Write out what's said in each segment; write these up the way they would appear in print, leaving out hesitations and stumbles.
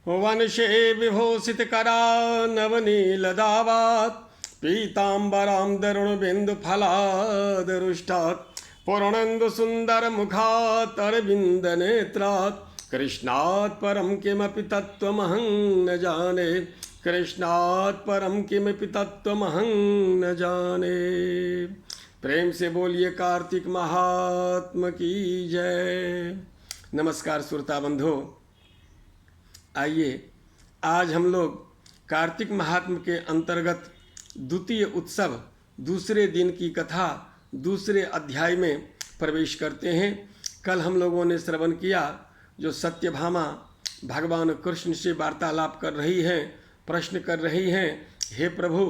वनशे विभूषितकरा नवनीलदावात् पीताम्बरां दरुणबिन्दुफलादरुष्टात् पूर्णेन्दुसुन्दरमुखात् अरविन्दनेत्रात् कृष्णात् परं किमपि तत्त्वमहं न जाने, कृष्णात् परम किमपि तत्त्वमहं न जाने। प्रेम से बोलिए कार्तिक महात्मा की जय। नमस्कार श्रोता बंधु, आइए आज हम लोग कार्तिक महात्मा के अंतर्गत द्वितीय उत्सव दूसरे दिन की कथा दूसरे अध्याय में प्रवेश करते हैं। कल हम लोगों ने श्रवण किया जो सत्यभामा भगवान कृष्ण से वार्तालाप कर रही हैं, प्रश्न कर रही हैं, हे प्रभु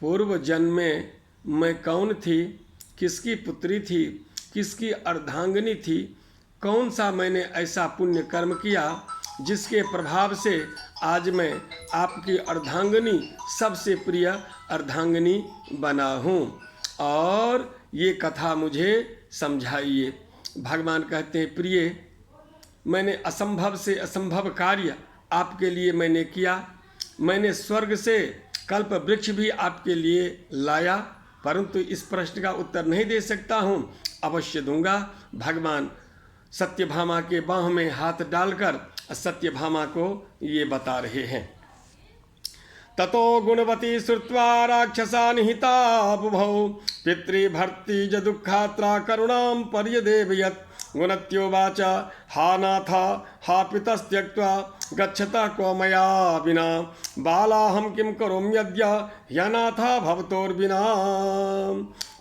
पूर्व जन्म में मैं कौन थी, किसकी पुत्री थी, किसकी अर्धांगिनी थी, कौन सा मैंने ऐसा पुण्य कर्म किया जिसके प्रभाव से आज मैं आपकी अर्धांगिनी सबसे प्रिय अर्धांगिनी बना हूँ, और ये कथा मुझे समझाइए। भगवान कहते हैं प्रिय, मैंने असंभव से असंभव कार्य आपके लिए मैंने किया। मैंने स्वर्ग से कल्प वृक्ष भी आपके लिए लाया, परंतु इस प्रश्न का उत्तर नहीं दे सकता हूँ, अवश्य दूंगा। भगवान सत्यभामा के बाह में हाथ डालकर सत्यभामा को ये बता रहे हैं। ततो गुणवती श्रुत्वा राक्षसा निहिता बुभौ पितृभर्ति ज दुःखात्रा करुणां पर्यदेवयत्। गुणत्योवाच हा नाथ हा पितस्त्यक्त्वा गच्छतः क्व मया विना, बालाहं किं करोम्यद्य ह्यनाथा भवतोर्विना।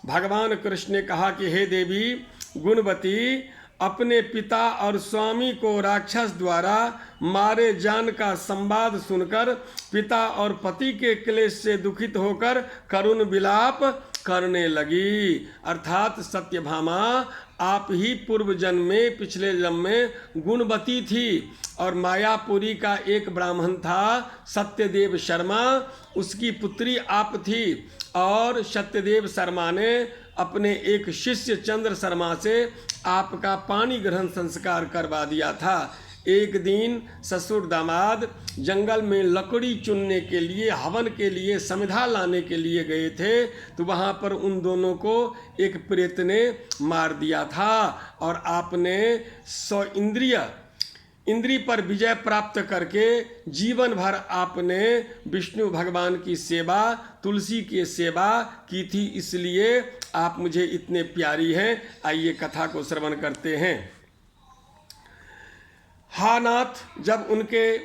भगवान कृष्ण ने कहा कि हे देवी गुणवती, अपने पिता और स्वामी को राक्षस द्वारा मारे जान का संवाद सुनकर पिता और पति के क्लेश से दुखित होकर करुण विलाप करने लगी। अर्थात सत्यभामा आप ही पूर्व जन्म में, पिछले जन्म में गुणवती थी, और मायापुरी का एक ब्राह्मण था सत्यदेव शर्मा, उसकी पुत्री आप थी। और सत्यदेव शर्मा ने अपने एक शिष्य चंद्र शर्मा से आपका पानी ग्रहण संस्कार करवा दिया था। एक दिन ससुर दामाद जंगल में लकड़ी चुनने के लिए, हवन के लिए, समिधा लाने के लिए गए थे, तो वहाँ पर उन दोनों को एक प्रेत ने मार दिया था, और आपने इंद्री पर विजय प्राप्त करके जीवन भर आपने विष्णु भगवान की सेवा, तुलसी की सेवा की थी, इसलिए आप मुझे इतने प्यारी हैं। आइए कथा को श्रवण करते हैं। हा नाथ, जब उनके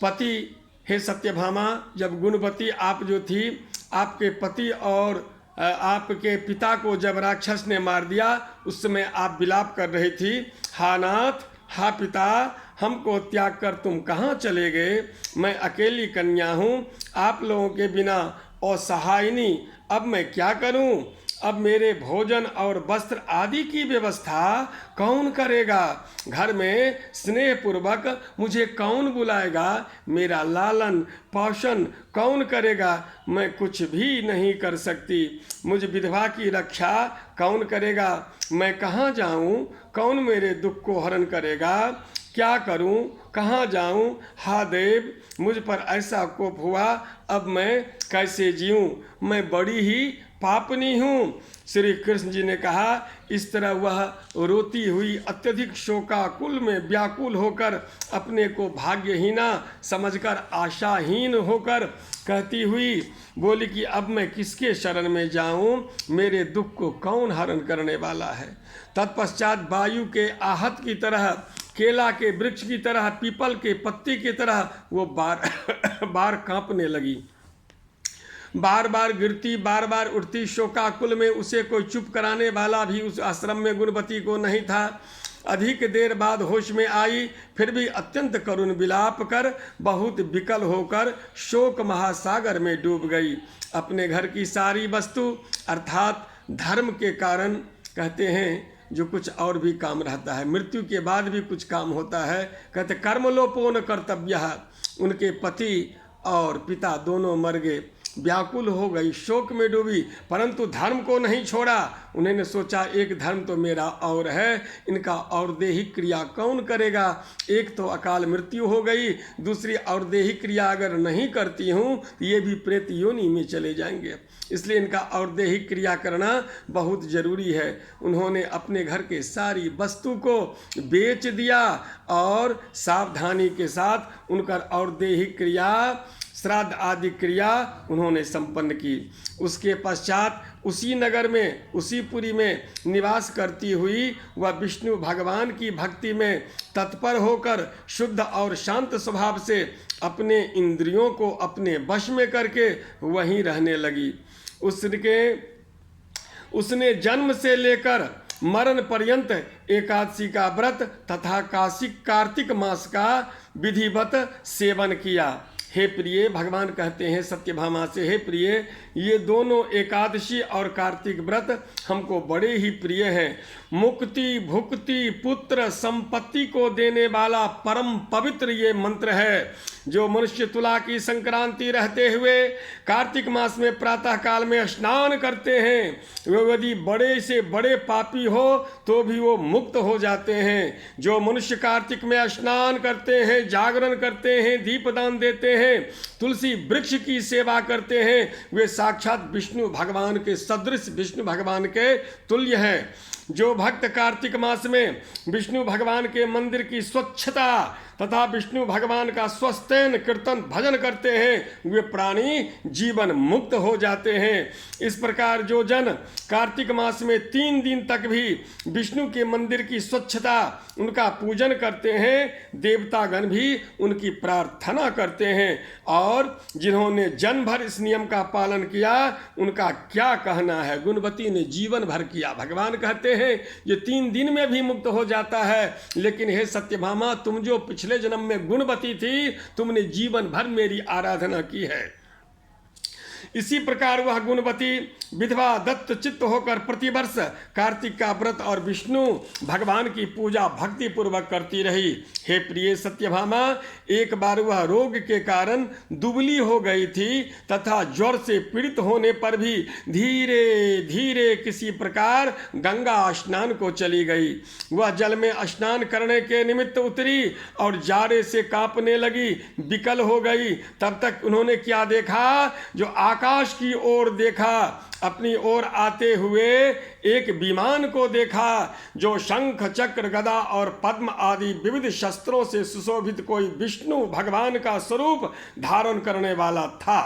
पति, हे सत्यभामा, जब गुणवती आप जो थी, आपके पति और आपके पिता को जब राक्षस ने मार दिया, उस समय आप विलाप कर रही थी। हा नाथ, हा पिता, हमको त्याग कर तुम कहाँ चले गए? मैं अकेली कन्या हूँ, आप लोगों के बिना असहायिनी, अब मैं क्या करूँ? अब मेरे भोजन और वस्त्र आदि की व्यवस्था कौन करेगा? घर में स्नेहपूर्वक मुझे कौन बुलाएगा? मेरा लालन पोषण कौन करेगा? मैं कुछ भी नहीं कर सकती। मुझ विधवा की रक्षा कौन करेगा? मैं कहाँ जाऊँ? कौन मेरे दुख को हरण करेगा? क्या करूं, कहाँ जाऊं? हा देव, मुझ पर ऐसा कोप हुआ, अब मैं कैसे जीऊं? मैं बड़ी ही पापनी हूँ। श्री कृष्ण जी ने कहा, इस तरह वह रोती हुई अत्यधिक शोकाकुल में व्याकुल होकर, अपने को भाग्यहीना समझकर, आशाहीन होकर कहती हुई बोली कि अब मैं किसके शरण में जाऊं? मेरे दुख को कौन हरण करने वाला है? तत्पश्चात वायु के आहत की तरह, केला के वृक्ष की तरह, पीपल के पत्ती की तरह वो बार कांपने लगी। बार बार गिरती, बार बार उठती। शोकाकुल में उसे कोई चुप कराने वाला भी उस आश्रम में गुणवती को नहीं था। अधिक देर बाद होश में आई, फिर भी अत्यंत करुण विलाप कर बहुत विकल होकर शोक महासागर में डूब गई। अपने घर की सारी वस्तु, अर्थात धर्म के कारण कहते हैं जो कुछ और भी काम रहता है, मृत्यु के बाद भी कुछ काम होता है। कहते कर्मलोपो न कर्तव्य। उनके पति और पिता दोनों मर गए। व्याकुल हो गई, शोक में डूबी, परंतु धर्म को नहीं छोड़ा। उन्होंने सोचा एक धर्म तो मेरा और है, इनका और दैहिक क्रिया कौन करेगा। एक तो अकाल मृत्यु हो गई, दूसरी और दैहिक क्रिया अगर नहीं करती हूँ ये भी प्रेत योनि में चले जाएंगे, इसलिए इनका और दैहिक क्रिया करना बहुत जरूरी है। उन्होंने अपने घर के सारी वस्तु को बेच दिया और सावधानी के साथ उनका और दैहिक क्रिया, श्राद्ध आदि क्रिया उन्होंने संपन्न की। उसके पश्चात उसी नगर में, उसी पुरी में निवास करती हुई वह विष्णु भगवान की भक्ति में तत्पर होकर शुद्ध और शांत स्वभाव से अपने इंद्रियों को अपने वश में करके वहीं रहने लगी। उसने जन्म से लेकर मरण पर्यंत एकादशी का व्रत तथा कार्तिक मास का विधिवत सेवन किया। हे प्रिय, भगवान कहते हैं सत्यभामा से, हे प्रिय, ये दोनों एकादशी और कार्तिक व्रत हमको बड़े ही प्रिय हैं। मुक्ति, भुक्ति, पुत्र, संपत्ति को देने वाला परम पवित्र ये मंत्र है, जो मनुष्य तुला की संक्रांति रहते हुए कार्तिक मास में प्रातः काल में स्नान करते हैं, वे यदि बड़े से बड़े पापी हो तो भी वो मुक्त हो जाते हैं। जो मनुष्य कार्तिक में स्नान करते हैं, जागरण करते हैं, दीपदान देते हैं, तुलसी वृक्ष की सेवा करते हैं, वे साक्षात विष्णु भगवान के सदृश, विष्णु भगवान के तुल्य हैं। जो भक्त कार्तिक मास में विष्णु भगवान के मंदिर की स्वच्छता तथा विष्णु भगवान का स्वस्तैन कीर्तन भजन करते हैं, वे प्राणी जीवन मुक्त हो जाते हैं। इस प्रकार जो जन कार्तिक मास में 3 दिन तक भी विष्णु के मंदिर की स्वच्छता, उनका पूजन करते हैं, देवतागण भी उनकी प्रार्थना करते हैं। और जिन्होंने जन्म भर इस नियम का पालन किया, उनका क्या कहना है। गुणवती ने जीवन भर किया। भगवान कहते हैं ये 3 दिन में भी मुक्त हो जाता है, लेकिन हे सत्यभामा, तुम जो पिछले जन्म में गुणवती थी, तुमने जीवन भर मेरी आराधना की है। इसी प्रकार वह गुणवती विधवा दत्त चित्त होकर प्रतिवर्ष कार्तिक का व्रत और विष्णु भगवान की पूजा भक्ति पूर्वक करती रही। हे प्रिय सत्यभामा, एक बार वह रोग के कारण दुबली हो गई थी तथा ज्वर से पीड़ित होने पर भी धीरे धीरे किसी प्रकार गंगा स्नान को चली गई। वह जल में स्नान करने के निमित्त उतरी और जाड़े से कांपने लगी, विकल हो गई। तब तक उन्होंने क्या देखा, जो आकाश की ओर देखा, अपनी ओर आते हुए एक विमान को देखा, जो शंख, चक्र, गदा और पद्म आदि विविध शस्त्रों से सुशोभित कोई विष्णु भगवान का स्वरूप धारण करने वाला था।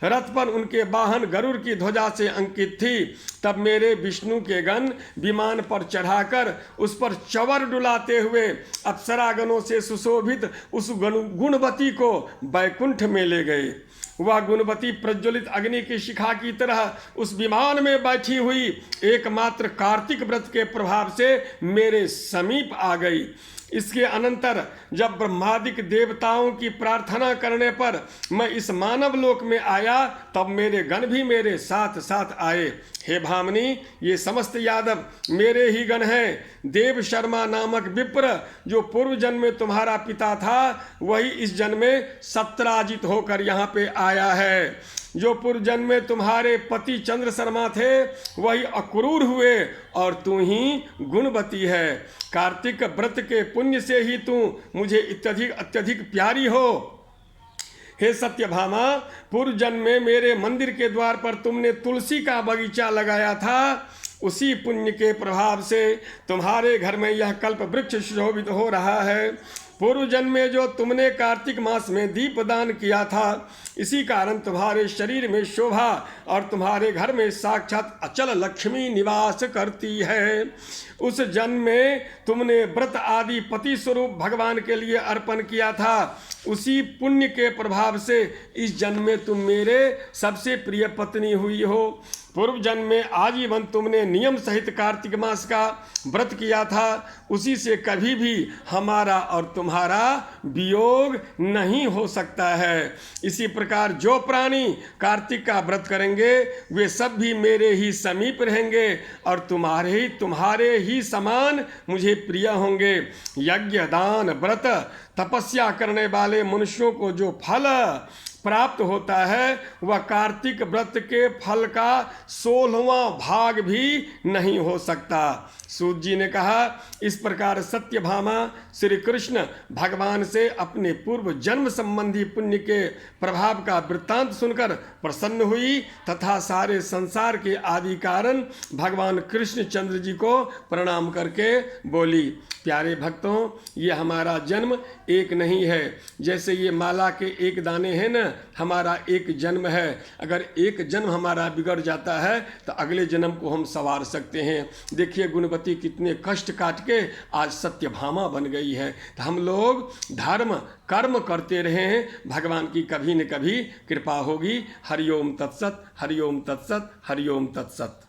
रथ पर उनके वाहन गरुड़ की ध्वजा से अंकित थी। तब मेरे विष्णु के गण विमान पर चढ़ाकर उस पर चवर डुलाते हुए अप्सरागणों से सुशोभित उस गुणवती को बैकुंठ में ले गए। वह गुणवती प्रज्वलित अग्नि की शिखा की तरह उस विमान में बैठी हुई एकमात्र कार्तिक व्रत के प्रभाव से मेरे समीप आ गई। इसके अनंतर जब ब्रह्मादिक देवताओं की प्रार्थना करने पर मैं इस मानव लोक में आया, तब मेरे गण भी मेरे साथ साथ आए। हे भामिनी, ये समस्त यादव मेरे ही गण हैं। देव शर्मा नामक विप्र, जो पूर्व जन्म में तुम्हारा पिता था, वही इस जन्म में सत्राजित होकर यहाँ पे आया है। जो पूर्व जन्म में तुम्हारे पति चंद्र शर्मा थे, वही अक्रूर हुए और तू ही गुणवती है। कार्तिक व्रत के पुण्य से ही तू मुझे अत्यधिक प्यारी हो। हे सत्यभामा, पूर्व जन्म में मेरे मंदिर के द्वार पर तुमने तुलसी का बगीचा लगाया था। उसी पुण्य के प्रभाव से तुम्हारे घर में यह कल्प वृक्ष सुशोभित हो रहा है। पूर्व जन्म में जो तुमने कार्तिक मास में दीपदान किया था, इसी कारण तुम्हारे शरीर में शोभा और तुम्हारे घर में साक्षात अचल लक्ष्मी निवास करती है। उस जन्म में तुमने व्रत आदि पति स्वरूप भगवान के लिए अर्पण किया था। उसी पुण्य के प्रभाव से इस जन्म में तुम मेरे सबसे प्रिय पत्नी हुई हो। पूर्व जन्म में आजीवन तुमने नियम सहित कार्तिक मास का व्रत किया था। उसी से कभी भी हमारा और तुम्हारा वियोग नहीं हो सकता है। इसी प्रकार जो प्राणी कार्तिक का व्रत करेंगे, वे सब भी मेरे ही समीप रहेंगे और तुम्हारे ही समान मुझे प्रिय होंगे। यज्ञ, दान, व्रत तपस्या करने वाले मनुष्यों को जो फल प्राप्त होता है वह कार्तिक व्रत के फल का 16वां भाग भी नहीं हो सकता। सूत जी ने कहा, इस प्रकार सत्यभामा श्री कृष्ण भगवान से अपने पूर्व जन्म संबंधी पुण्य के प्रभाव का वृत्तांत सुनकर प्रसन्न हुई तथा सारे संसार के आदि कारण भगवान कृष्णचंद्र जी को प्रणाम करके बोली, प्यारे भक्तों, ये हमारा जन्म एक नहीं है। जैसे ये माला के एक दाने हैं न, हमारा एक जन्म है। अगर एक जन्म हमारा बिगड़ जाता है तो अगले जन्म को हम संवार सकते हैं। देखिए गुणवती कितने कष्ट काट के आज सत्यभामा बन गई है। तो हम लोग धर्म कर्म करते रहे हैं, भगवान की कभी न कभी कृपा होगी। हरिओम तत्सत, हरिओम तत्सत, हरिओम तत्सत।